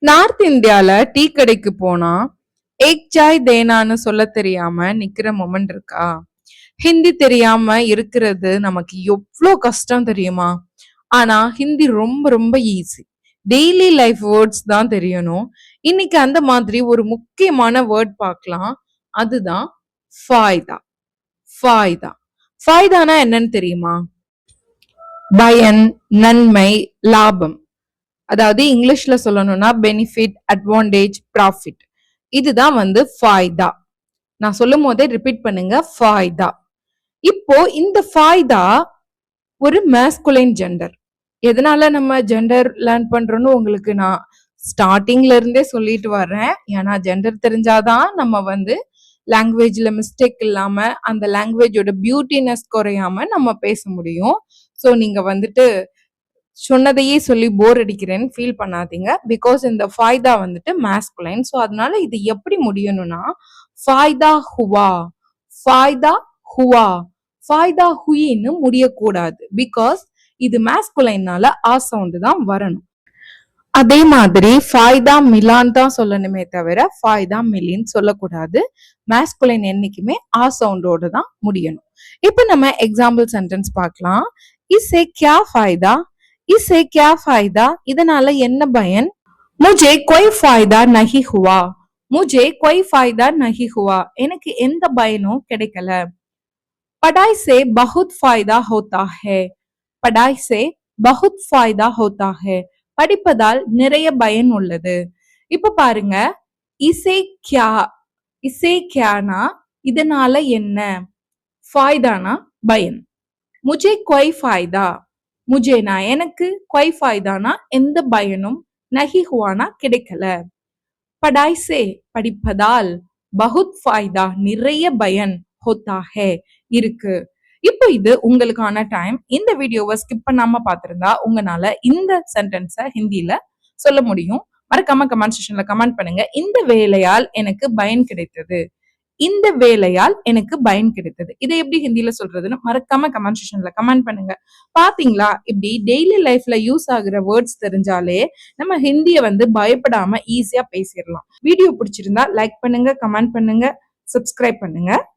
North இந்தியால tea கடைக்கு போனா ஏக் சாய் தேனான்னு சொல்ல தெரியாம நிக்கிற மொமெண்ட் இருக்கா? ஹிந்தி தெரியாம இருக்கிறது நமக்கு எவ்வளோ கஷ்டம் தெரியுமா? ஆனா ஹிந்தி ரொம்ப ரொம்ப ஈஸி. டெய்லி லைஃப் வேர்ட்ஸ் தான் தெரியணும். இன்னைக்கு அந்த மாதிரி ஒரு முக்கியமான வேர்ட் பார்க்கலாம். அதுதான் ஃபாய்தா. ஃபாய்தா ஃபாய்தானா என்னன்னு தெரியுமா? பயன், நன்மை, லாபம். அதாவது இங்கிலீஷ்ல சொல்லணும்னா பெனிஃபிட், அட்வான்டேஜ், ப்ராஃபிட். இதுதான் ஃபாய்தா. நான் சொல்லும் போதே ரிப்பீட் பண்ணுங்க, ஃபாய்தா. இப்போ இந்த ஃபாய்தா ஒரு மேஸ்குலைன் ஜெண்டர். எதனால நம்ம ஜெண்டர் லேர்ன் பண்றோம்னு உங்களுக்கு நான் ஸ்டார்டிங்ல இருந்தே சொல்லிட்டு வர்றேன். ஏன்னா ஜெண்டர் தெரிஞ்சாதான் நம்ம லாங்குவேஜ்ல மிஸ்டேக் இல்லாம அந்த லாங்குவேஜோட பியூட்டினஸ் குறையாம நம்ம பேச முடியும். ஸோ நீங்க சொன்னதையே சொல்லி போர் அடிக்கிறேன்னு ஃபீல் பண்ணாதீங்க. பிகாஸ் இந்த ஃபாய்தா மேஸ்குலைன். ஸோ அதனால இது எப்படி முடியணும்னா ஃபாய்தா ஹுவா, ஃபாய்தா ஹுவா, ஃபாய்தா ஹுயின்னு முடியக்கூடாது. பிகாஸ் இது மேஸ்குலைன்னால ஆ சவுண்டு தான் வரணும். அதே மாதிரி ஃபாய்தா மிலான் தான் சொல்லணுமே தவிர ஃபாய்தா மிலின்னு சொல்லக்கூடாது. மேஸ்குலைன் என்னைக்குமே ஆ சவுண்டோட தான் முடியணும். இப்போ நம்ம எக்ஸாம்பிள் சென்டென்ஸ் பார்க்கலாம். இஸ்ஸே கியா ஃபாய்தா, இஸ்ஸே கியா ஃபாய்தா, இதனால என்ன பயன்? முஜே கொய் ஃபாய்தா நஹி ஹுவா, முஜே கொய் ஃபாய்தா நஹி ஹுவா, எனக்கு எந்த பயனும் கிடைக்கல. படாய் சே பஹுத் ஃபாய்தா ஹோதா ஹே, படாய் சே பஹுத் ஃபாய்தா ஹோதா ஹே, படிப்பதால் நிறைய பயன் உள்ளது. இப்ப பாருங்க, இசே கியா, இசே கியானா இதனால என்ன, ஃபாய்தானா பயன். முஜே கொய் ஃபாய்தா, முஜேனா எனக்கு, கொய் ஃபாய்தானா எந்த பயனும், நஹி ஹுவானா கிடைக்கல. படாய் சே படிப்பதால், பஹுத் ஃபாய்தா நிறைய பயன், ஹோதா ஹே இருக்கு. இப்போ இது உங்களுக்கான டைம். இந்த வீடியோவை ஸ்கிப் பண்ணாம பார்த்திருந்தா உங்களால இந்த சென்டென்ஸை ஹிந்தியில சொல்ல முடியும். மறக்காம கமெண்ட் செக்ஷன்ல கமெண்ட் பண்ணுங்க. இந்த வேலையால் எனக்கு பயன் கிடைத்தது, இந்த வேலையால் எனக்கு பயன் கிடைத்தது, இதை எப்படி ஹிந்தியில சொல்றதுன்னு மறக்காம கமெண்ட் செக்ஷன்ல கமெண்ட் பண்ணுங்க. பாத்தீங்களா, இப்படி டெய்லி லைஃப்ல யூஸ் ஆகுற வேர்ட்ஸ் தெரிஞ்சாலே நம்ம ஹிந்தியை பயப்படாம ஈஸியா பேசிடலாம். வீடியோ பிடிச்சிருந்தா லைக் பண்ணுங்க, கமெண்ட் பண்ணுங்க, சப்ஸ்கிரைப் பண்ணுங்க.